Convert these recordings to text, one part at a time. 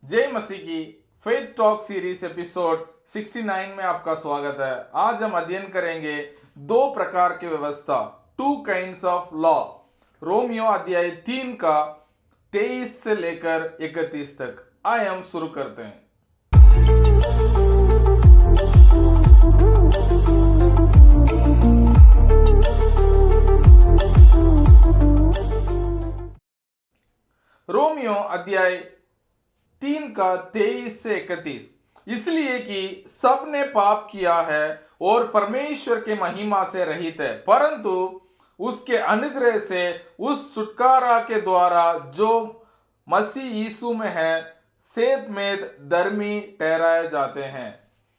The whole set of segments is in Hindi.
जय मसीह की फेथ टॉक सीरीज एपिसोड 69 में आपका स्वागत है। आज हम अध्ययन करेंगे दो प्रकार की व्यवस्था, two kinds of law. Romeo अध्याय 3 का 23 से लेकर 31 तक। आइए हम शुरू करते हैं। रोमियो अध्याय 3 का 23 से 31। इसलिए कि सबने पाप किया है और परमेश्वर के महिमा से रहित है, परंतु उसके अनुग्रह से उस छुटकारा के द्वारा जो मसीह यीशु में है सेतमेत धर्मी ठहराए जाते हैं।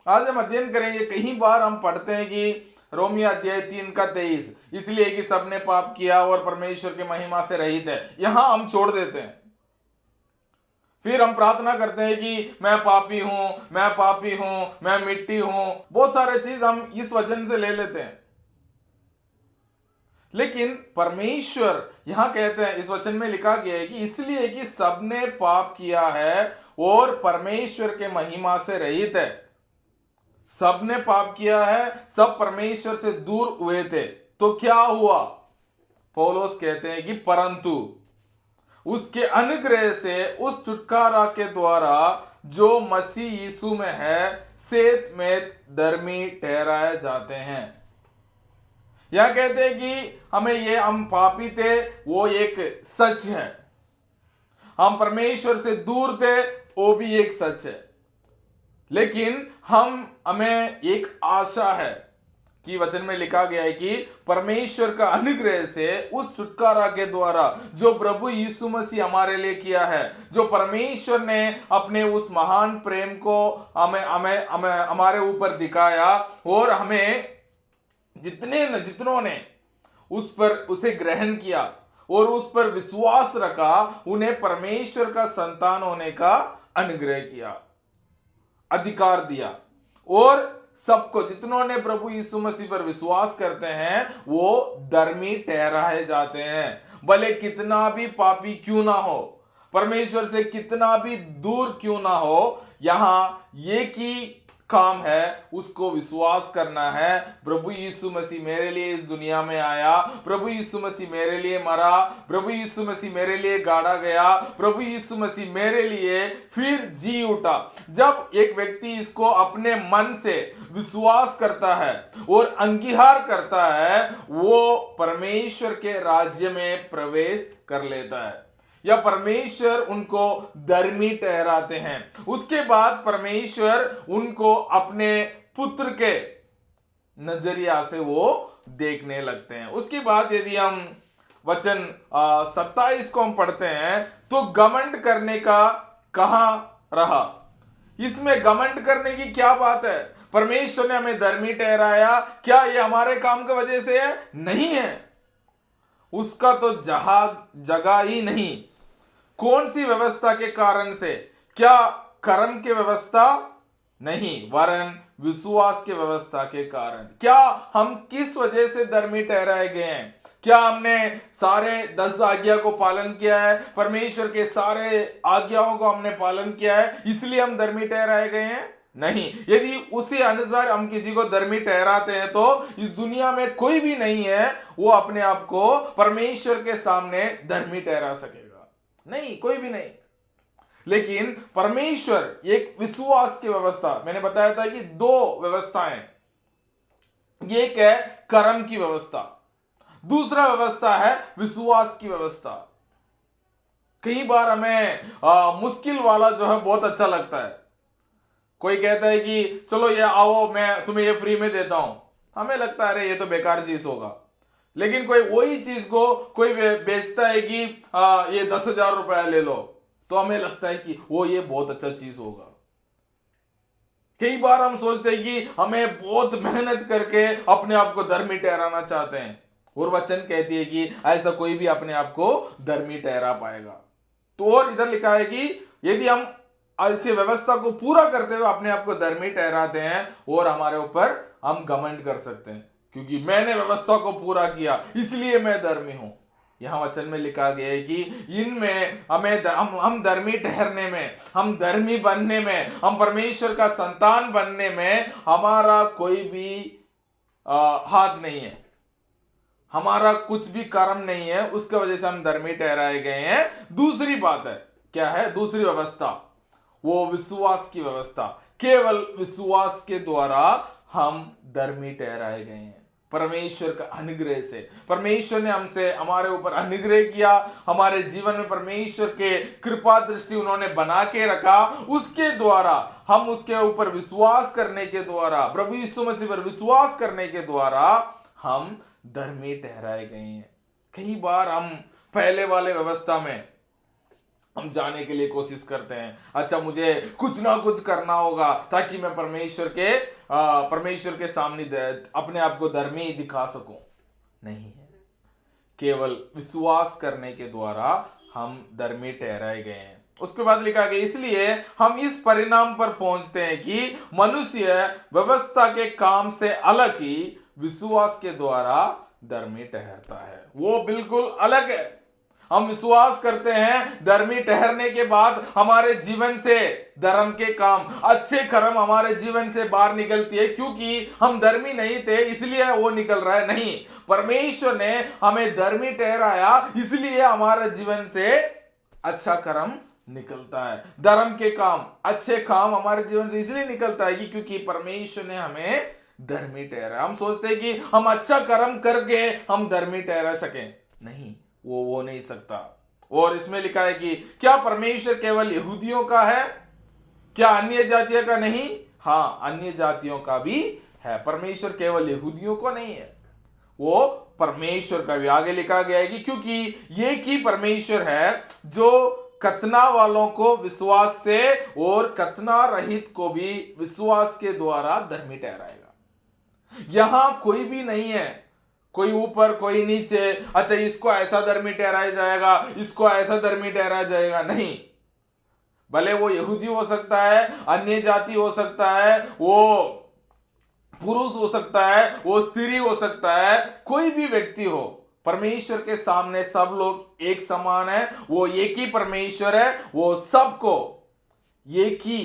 आज हम अध्ययन करेंगे। कई बार हम पढ़ते हैं कि रोमियो अध्याय 3 का 23, इसलिए कि सबने पाप किया और परमेश्वर की महिमा से रहित है, यहां हम छोड़ देते हैं। फिर हम प्रार्थना करते हैं कि मैं पापी हूं, मैं पापी हूं, मैं मिट्टी हूं। बहुत सारे चीज हम इस वचन से ले लेते हैं, लेकिन परमेश्वर यहां कहते हैं, इस वचन में लिखा गया है कि इसलिए कि सबने पाप किया है और परमेश्वर के महिमा से रहित है। सबने पाप किया है, सब परमेश्वर से दूर हुए थे। तो क्या हुआ? पौलुस कहते हैं कि परंतु उसके अनुग्रह से उस छुटकारा के द्वारा जो मसीह यीशु में है सेतमेत धर्मी ठहराए जाते हैं। यह कहते हैं कि हम पापी थे, वो एक सच है। हम परमेश्वर से दूर थे, वो भी एक सच है। लेकिन हमें एक आशा है कि वचन में लिखा गया है कि परमेश्वर का अनुग्रह से उस छुटकारा के द्वारा जो प्रभु यीशु मसीह हमारे लिए किया है, जो परमेश्वर ने अपने उस महान प्रेम को हमारे ऊपर दिखाया और हमें जितनों ने उसे ग्रहण किया और उस पर विश्वास रखा, उन्हें परमेश्वर का संतान होने का अनुग्रह किया, अधिकार दिया। और सबको, जितनों ने प्रभु यीशु मसीह पर विश्वास करते हैं, वो धर्मी ठहराए जाते हैं। भले कितना भी पापी क्यों ना हो, परमेश्वर से कितना भी दूर क्यों ना हो, यहां एक ही काम है, उसको विश्वास करना है। प्रभु यीशु मसीह मेरे लिए इस दुनिया में आया, प्रभु यीशु मसीह मेरे लिए मरा, प्रभु यीशु मसीह मेरे लिए गाड़ा गया, प्रभु यीशु मसीह मेरे लिए फिर जी उठा। जब एक व्यक्ति इसको अपने मन से विश्वास करता है और अंगीकार करता है, वो परमेश्वर के राज्य में प्रवेश कर लेता है, या परमेश्वर उनको धर्मी ठहराते हैं। उसके बाद परमेश्वर उनको अपने पुत्र के नजरिया से वो देखने लगते हैं। उसके बाद यदि हम वचन 27 को हम पढ़ते हैं, तो घमंड करने का कहां रहा? इसमें घमंड करने की क्या बात है? परमेश्वर ने हमें धर्मी ठहराया, क्या ये हमारे काम की वजह से है? नहीं है। उसका तो जगह ही नहीं। कौन सी व्यवस्था के कारण से? क्या कर्म की व्यवस्था? नहीं, वरन विश्वास की व्यवस्था के कारण। क्या हम किस वजह से धर्मी ठहराए गए हैं? क्या हमने सारे 10 आज्ञा को पालन किया है? परमेश्वर के सारे आज्ञाओं को हमने पालन किया है, इसलिए हम धर्मी ठहराए गए हैं? नहीं। यदि उसी अनुसार हम किसी को धर्मी ठहराते हैं, तो इस दुनिया में कोई भी नहीं है वो अपने आप को परमेश्वर के सामने धर्मी ठहरा सकेगा। नहीं, कोई भी नहीं। लेकिन परमेश्वर एक विश्वास की व्यवस्था, मैंने बताया था कि दो व्यवस्थाएं, एक है कर्म की व्यवस्था, दूसरा व्यवस्था है विश्वास की व्यवस्था। कई बार हमें मुश्किल वाला जो है बहुत अच्छा लगता है। कोई कहता है कि चलो ये आओ, मैं तुम्हें ये फ्री में देता हूं। हमें लगता है अरे ये तो बेकार चीज होगा। लेकिन कोई वही चीज को कोई बेचता है कि ये 10,000 रुपया ले लो, तो हमें लगता है कि वो ये बहुत अच्छा चीज होगा। कई बार हम सोचते हैं कि हमें बहुत मेहनत करके अपने आप को धर्मी ठहराना चाहते हैं, और वचन कहती है कि ऐसा कोई भी अपने आप को धर्मी ठहरा पाएगा। तो और इधर लिखा है कि यदि हम ऐसी व्यवस्था को पूरा करते हुए अपने आप को धर्मी ठहराते हैं, और हमारे ऊपर हम घमंड कर सकते हैं, क्योंकि मैंने व्यवस्था को पूरा किया इसलिए मैं धर्मी हूं। यहाँ वचन में लिखा गया है कि इनमें हम धर्मी ठहरने में, हम धर्मी बनने में, हम परमेश्वर का संतान बनने में हमारा कोई भी हाथ नहीं है, हमारा कुछ भी कर्म नहीं है, उसके वजह से हम धर्मी ठहराए गए हैं। दूसरी बात है, क्या है दूसरी व्यवस्था? वो विश्वास की व्यवस्था। केवल विश्वास के द्वारा हम धर्मी ठहराए गए हैं परमेश्वर का अनुग्रह से। परमेश्वर ने हमसे हमारे ऊपर अनुग्रह किया, हमारे जीवन में परमेश्वर के कृपा दृष्टि उन्होंने बना के रखा, उसके द्वारा हम उसके ऊपर विश्वास करने के द्वारा, प्रभु यीशु मसीह पर विश्वास करने के द्वारा हम धर्मी ठहराए गए हैं। कई बार हम पहले वाले व्यवस्था में हम जाने के लिए कोशिश करते हैं, अच्छा मुझे कुछ ना कुछ करना होगा ताकि मैं परमेश्वर के सामने अपने आप को धर्मी दिखा सकूं। नहीं है, केवल विश्वास करने के द्वारा हम धर्मी ठहराए गए हैं। उसके बाद लिखा गया, इसलिए हम इस परिणाम पर पहुंचते हैं कि मनुष्य व्यवस्था के काम से अलग ही विश्वास के द्वारा धर्मी ठहरता है। वो बिल्कुल अलग है। हम विश्वास करते हैं, धर्मी ठहरने के बाद हमारे जीवन से धर्म के काम, अच्छे कर्म हमारे जीवन से बाहर निकलती है, क्योंकि हम धर्मी नहीं थे इसलिए वो निकल रहा है। नहीं, परमेश्वर ने हमें धर्मी ठहराया इसलिए हमारे जीवन से अच्छा कर्म निकलता है। धर्म के काम, अच्छे काम हमारे जीवन से इसलिए निकलता है कि क्योंकि परमेश्वर ने हमें धर्मी ठहराया। हम सोचते हैं कि हम अच्छा कर्म करके हम धर्मी ठहरा सकें, नहीं, वो नहीं सकता। और इसमें लिखा है कि क्या परमेश्वर केवल यहूदियों का है, क्या अन्य जातियों का नहीं? हाँ, अन्य जातियों का भी है। परमेश्वर केवल यहूदियों को नहीं है, वो परमेश्वर का भी। आगे लिखा गया है कि क्योंकि ये की परमेश्वर है जो कतना वालों को विश्वास से और कतना रहित को भी विश्वास के द्वारा धर्मी ठहराएगा। यहां कोई भी नहीं है, कोई ऊपर कोई नीचे, अच्छा इसको ऐसा धर्मी ठहराया जाएगा, इसको ऐसा धर्मी ठहराया जाएगा, नहीं। भले वो यहूदी हो सकता है, अन्य जाति हो सकता है, वो पुरुष हो सकता है, वो स्त्री हो सकता है, कोई भी व्यक्ति हो, परमेश्वर के सामने सब लोग एक समान है। वो एक ही परमेश्वर है, वो सबको एक ही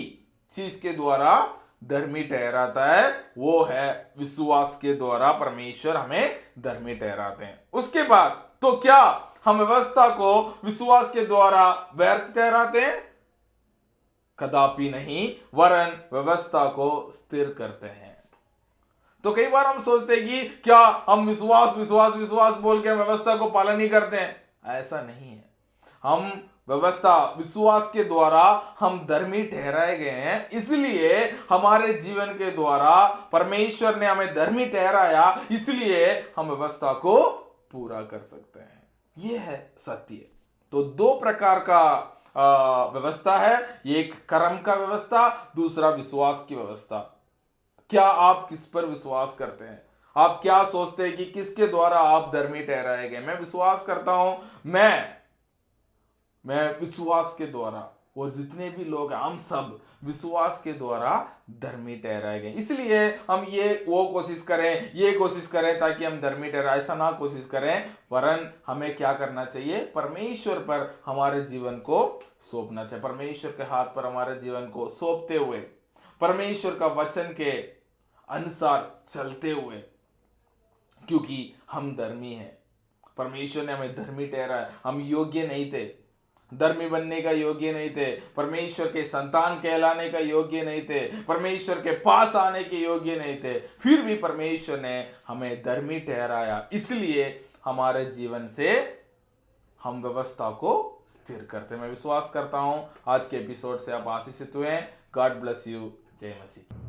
चीज के द्वारा धर्मी ठहराता है, वो है विश्वास के द्वारा परमेश्वर हमें धर्मी ठहराते हैं। उसके बाद तो क्या हम व्यवस्था को विश्वास के द्वारा व्यर्थ ठहराते हैं? कदापि नहीं, वरन व्यवस्था को स्थिर करते हैं। तो कई बार हम सोचते हैं कि क्या हम विश्वास विश्वास विश्वास बोल के व्यवस्था को पालन नहीं करते हैं? ऐसा नहीं है। हम व्यवस्था विश्वास के द्वारा हम धर्मी ठहराए गए हैं, इसलिए हमारे जीवन के द्वारा परमेश्वर ने हमें धर्मी ठहराया, इसलिए हम व्यवस्था को पूरा कर सकते हैं। यह है सत्य। तो दो प्रकार का व्यवस्था है, एक कर्म का व्यवस्था, दूसरा विश्वास की व्यवस्था। क्या आप किस पर विश्वास करते हैं? आप क्या सोचते हैं कि किसके द्वारा आप धर्मी ठहराए गए? मैं विश्वास करता हूं, मैं विश्वास के द्वारा, और जितने भी लोग हैं हम सब विश्वास के द्वारा धर्मी ठहराए गए। इसलिए हम ये कोशिश करें ताकि हम धर्मी ठहराए, ऐसा ना कोशिश करें, वरन हमें क्या करना चाहिए? परमेश्वर पर हमारे जीवन को सौंपना चाहिए। परमेश्वर के हाथ पर हमारे जीवन को सौंपते हुए, परमेश्वर का वचन के अनुसार चलते हुए, क्योंकि हम धर्मी हैं। परमेश्वर ने हमें धर्मी ठहराया। हम योग्य नहीं थे, धर्मी बनने का योग्य नहीं थे, परमेश्वर के संतान कहलाने का योग्य नहीं थे, परमेश्वर के पास आने के योग्य नहीं थे, फिर भी परमेश्वर ने हमें धर्मी ठहराया। इसलिए हमारे जीवन से हम व्यवस्था को स्थिर करते हैं। मैं विश्वास करता हूं आज के एपिसोड से आप आशीषित हुए हैं। God bless you. जय मसीह।